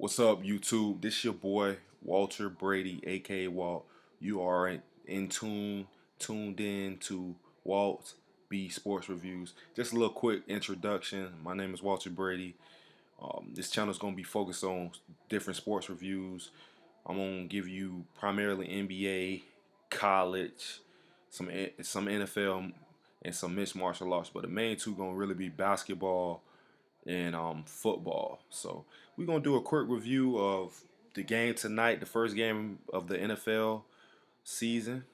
What's up, YouTube? This your boy Walter Brady, aka Walt. You are tuned in to Walt B Sports Reviews. Just a little quick introduction. My name is Walter Brady. This channel is gonna be focused on different sports reviews. I'm gonna give you primarily NBA, college, some NFL, and some mixed martial arts. But the main two gonna really be basketball and football. So we're gonna do a quick review of the game tonight, the first game of the NFL season.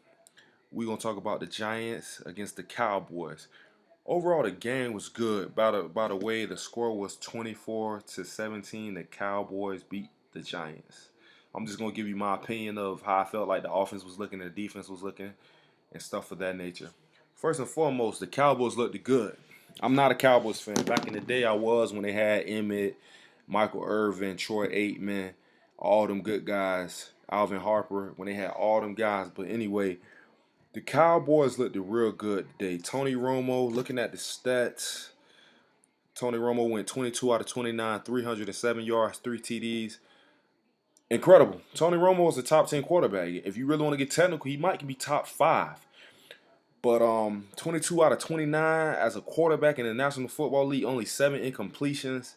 We're gonna talk about the Giants against the Cowboys. Overall, the game was good. By the way, the score was 24-17. The Cowboys beat the Giants. I'm just gonna give you my opinion of how I felt like the offense was looking, the defense was looking, and stuff of that nature. First and foremost, the Cowboys looked good. I'm not a Cowboys fan. Back in the day, I was when they had Emmett, Michael Irvin, Troy Aikman, all them good guys, Alvin Harper, when they had all them guys. But anyway, the Cowboys looked real good today. Tony Romo, looking at the stats, Tony Romo went 22 out of 29, 307 yards, 3 TDs. Incredible. Tony Romo is a top 10 quarterback. If you really want to get technical, he might be top 5. But 22 out of 29 as a quarterback in the National Football League, only 7 incompletions.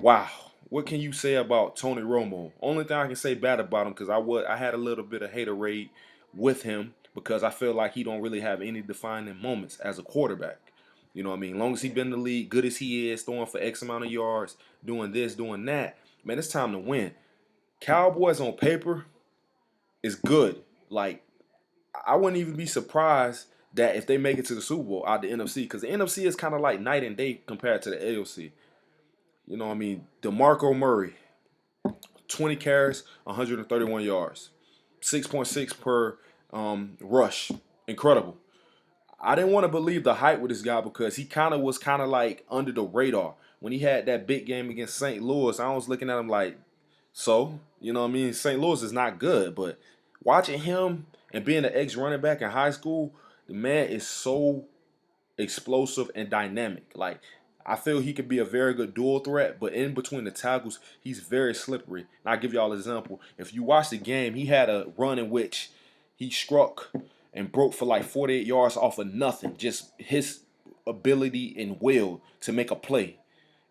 Wow. What can you say about Tony Romo? Only thing I can say bad about him, because I had a little bit of haterade with him because I feel like he don't really have any defining moments as a quarterback. You know what I mean? Long as he been in the league, good as he is, throwing for X amount of yards, doing this, doing that, man, it's time to win. Cowboys on paper is good. Like, I wouldn't even be surprised that if they make it to the Super Bowl out the NFC, because the NFC is kind of like night and day compared to the AFC. You know what I mean? DeMarco Murray, 20 carries, 131 yards, 6.6 per rush. Incredible. I didn't want to believe the hype with this guy because he was kind of like under the radar. When he had that big game against St. Louis, I was looking at him like, so, you know what I mean? St. Louis is not good, but watching him and being an ex-running back in high school, the man is so explosive and dynamic. Like, I feel he could be a very good dual threat, but in between the tackles, he's very slippery. And I'll give y'all an example. If you watch the game, he had a run in which he struck and broke for like 48 yards off of nothing. Just his ability and will to make a play.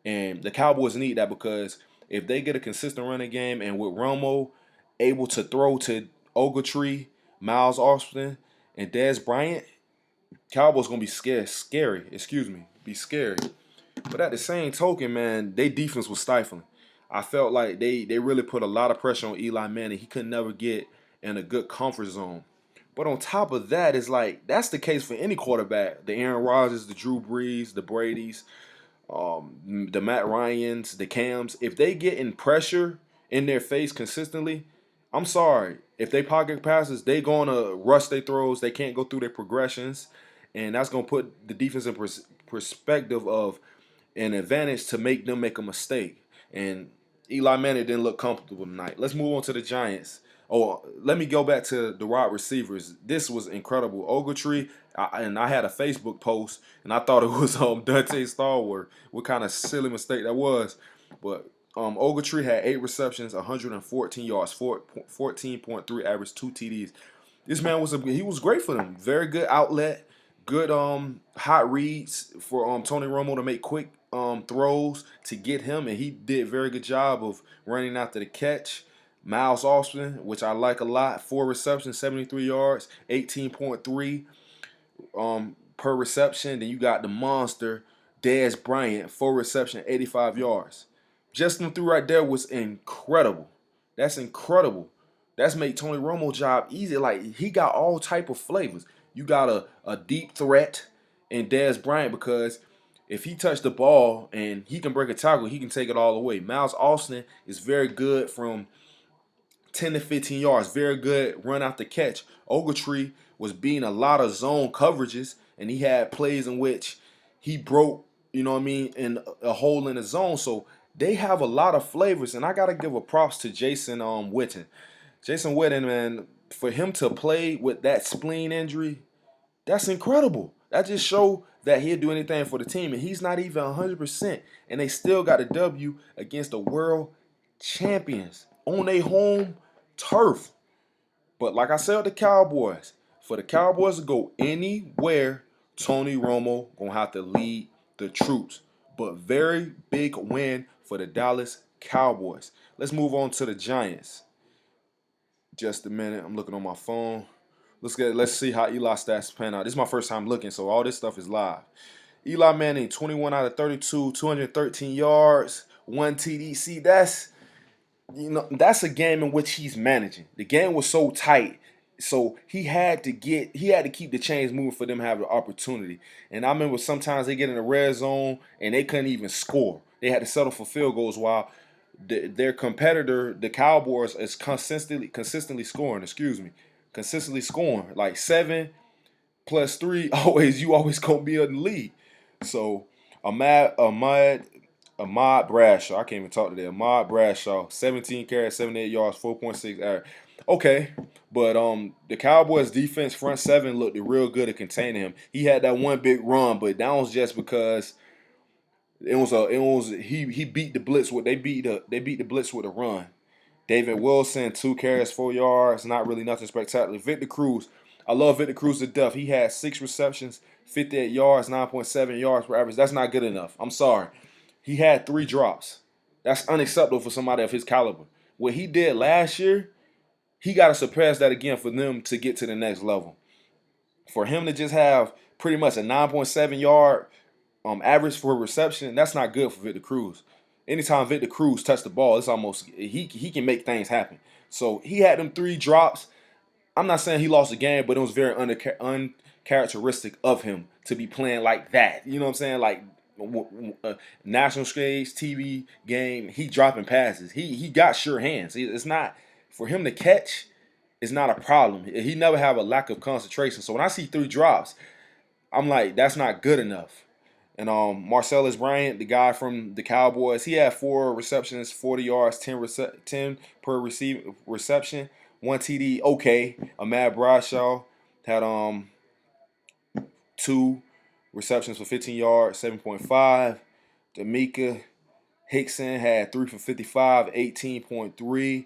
And the Cowboys need that because if they get a consistent running game and with Romo able to throw to Ogletree, Miles Austin, and Dez Bryant, Cowboys gonna be scary. Be scary. But at the same token, man, their defense was stifling. I felt like they really put a lot of pressure on Eli Manning. He could never get in a good comfort zone. But on top of that, it's like that's the case for any quarterback. The Aaron Rodgers, the Drew Brees, the Bradys, the Matt Ryans, the Cams. If they get in pressure in their face consistently, I'm sorry. If they pocket passes, they gonna rush their throws. They can't go through their progressions, and that's gonna put the defense in perspective of an advantage to make them make a mistake. And Eli Manning didn't look comfortable tonight. Let's move on to the Giants. Oh, let me go back to the wide receivers. This was incredible. Ogletree, and I had a Facebook post, and I thought it was Dante Stallworth. What kind of silly mistake that was. But Ogletree had 8 receptions, 114 yards, 14.3 average, 2 TDs. This man he was great for them. Very good outlet, good hot reads for Tony Romo to make quick throws to get him, and he did a very good job of running after the catch. Miles Austin, which I like a lot, 4 receptions, 73 yards, 18.3 per reception. Then you got the monster Dez Bryant, 4 reception, 85 yards. Just them 3 right there was incredible. That's incredible. That's made Tony Romo's job easy. Like, he got all type of flavors. You got a deep threat in Dez Bryant because if he touched the ball and he can break a tackle, he can take it all the way. Miles Austin is very good from 10 to 15 yards. Very good run out the catch. Ogletree was beating a lot of zone coverages, and he had plays in which he broke, you know what I mean, in a hole in the zone. So they have a lot of flavors, and I got to give a props to Jason Witten. Jason Witten, man, for him to play with that spleen injury, that's incredible. That just show that he'll do anything for the team, and he's not even 100%, and they still got a W against a world champions on their home turf. But like I said with the Cowboys, for the Cowboys to go anywhere, Tony Romo gonna have to lead the troops. But very big win for the Dallas Cowboys. Let's move on to the Giants. Just a minute. I'm looking on my phone. Let's see how Eli stats pan out. This is my first time looking, so all this stuff is live. Eli Manning, 21 out of 32, 213 yards, 1 TD. See, that's a game in which he's managing. The game was so tight, so he had to keep the chains moving for them to have the opportunity. And I remember sometimes they get in the red zone and they couldn't even score. They had to settle for field goals while their competitor, the Cowboys, is consistently scoring. Consistently scoring like 7+3. You always gonna be in the lead. So Ahmad Bradshaw. I can't even talk today. Ahmad Bradshaw, 17 carries, 78 yards, 4.6 average. Okay, but the Cowboys defense front seven looked real good at containing him. He had that one big run, but that was just because he beat the blitz with they beat the blitz with a run. David Wilson, 2 carries, 4 yards, not really nothing spectacular. Victor Cruz, I love Victor Cruz to death. He had 6 receptions, 58 yards, 9.7 yards per average. That's not good enough. I'm sorry. He had 3 drops. That's unacceptable for somebody of his caliber. What he did last year, he got to surpass that again for them to get to the next level. For him to just have pretty much a 9.7 yard average for reception, that's not good for Victor Cruz. Anytime Victor Cruz touched the ball, it's almost he can make things happen. So he had them 3 drops. I'm not saying he lost the game, but it was very uncharacteristic of him to be playing like that. You know what I'm saying? Like national stage, TV game, he dropping passes. He got sure hands. It's not for him to catch. It's not a problem. He never have a lack of concentration. So when I see 3 drops, I'm like, that's not good enough. And Marcellus Bryant, the guy from the Cowboys, he had 4 receptions, 40 yards, 10 per reception, 1 TD. Okay, Ahmad Bradshaw had 2 receptions for 15 yards, 7.5. D'Amica Hickson had 3 for 55, 18.3.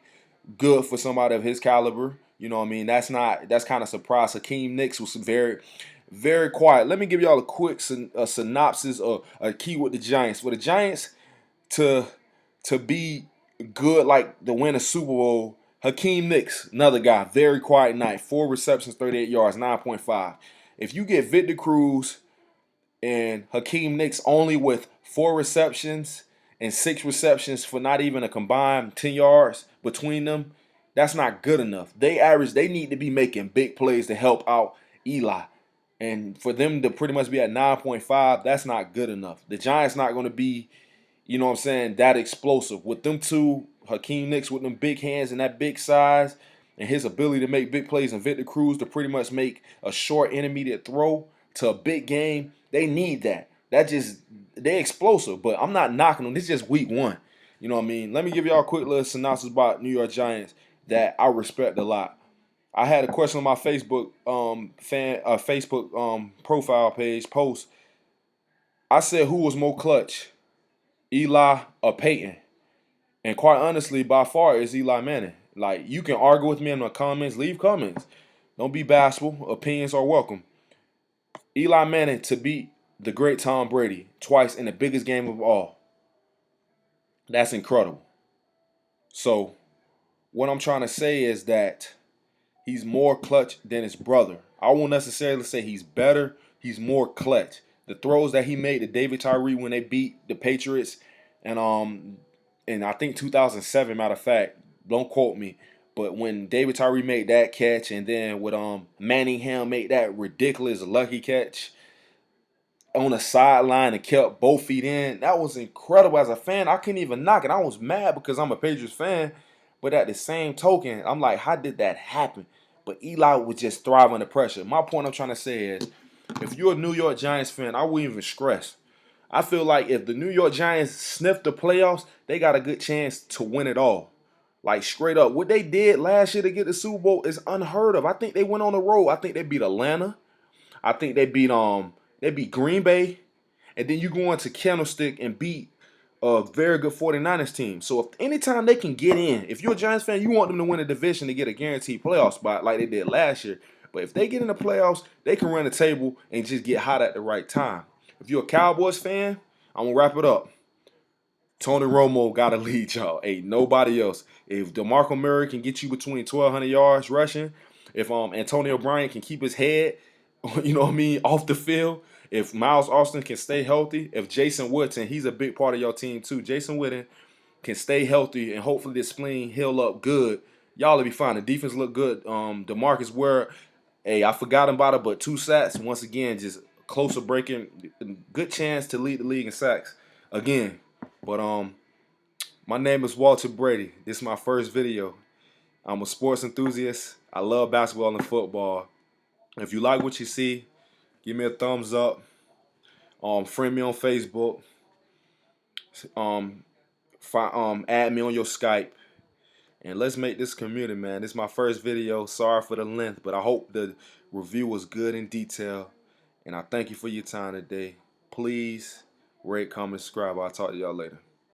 Good for somebody of his caliber. You know what I mean? That's kind of surprise. Hakeem Nicks was very, very quiet. Let me give y'all a quick synopsis or a key with the Giants. For the Giants to be good, like to win a Super Bowl, Hakeem Nicks, another guy, very quiet night. 4 receptions, 38 yards, 9.5. If you get Victor Cruz and Hakeem Nicks only with 4 receptions and 6 receptions for not even a combined 10 yards between them, that's not good enough. They need to be making big plays to help out Eli. And for them to pretty much be at 9.5, that's not good enough. The Giants not going to be, you know what I'm saying, that explosive. With them 2, Hakeem Nicks with them big hands and that big size and his ability to make big plays, and Victor Cruz to pretty much make a short intermediate throw to a big game, they need that. They explosive, but I'm not knocking them. This is just week 1. You know what I mean? Let me give y'all a quick little synopsis about New York Giants that I respect a lot. I had a question on my Facebook profile page post. I said, who was more clutch, Eli or Peyton? And quite honestly, by far, it's Eli Manning. Like, you can argue with me in the comments. Leave comments. Don't be bashful. Opinions are welcome. Eli Manning to beat the great Tom Brady twice in the biggest game of all. That's incredible. So, what I'm trying to say is that he's more clutch than his brother. I won't necessarily say he's better. He's more clutch. The throws that he made to David Tyree when they beat the Patriots, and I think 2007, matter of fact, don't quote me, but when David Tyree made that catch, and then with Manningham made that ridiculous lucky catch on the sideline and kept both feet in, that was incredible. As a fan, I couldn't even knock it. I was mad because I'm a Patriots fan, but at the same token, I'm like, how did that happen? But Eli would just thrive under pressure. My point I'm trying to say is, if you're a New York Giants fan, I wouldn't even stress. I feel like if the New York Giants sniff the playoffs, they got a good chance to win it all. Like, straight up. What they did last year to get the Super Bowl is unheard of. I think they went on the road. I think they beat Atlanta. I think they beat Green Bay. And then you go into Candlestick and beat a very good 49ers team. So if anytime they can get in, if you're a Giants fan, you want them to win a division to get a guaranteed playoff spot like they did last year. But if they get in the playoffs, they can run the table and just get hot at the right time. If you're a Cowboys fan, I'm gonna wrap it up. Tony Romo got to lead y'all. Ain't nobody else. If DeMarco Murray can get you between 1,200 yards rushing, if Antonio Bryant can keep his head, you know what I mean, off the field, if Miles Austin can stay healthy, if Jason Witten, he's a big part of your team too. Jason Witten can stay healthy and hopefully this spleen heal up good, y'all will be fine. The defense look good. DeMarcus Ware, hey, I forgot about it, but 2 sacks once again, just closer breaking, good chance to lead the league in sacks again. But my name is Walter Brady. This is my first video. I'm a sports enthusiast. I love basketball and football. If you like what you see, give me a thumbs up. Friend me on Facebook. Add me on your Skype. And let's make this community, man. This is my first video. Sorry for the length, but I hope the review was good in detail. And I thank you for your time today. Please rate, comment, subscribe. I'll talk to y'all later.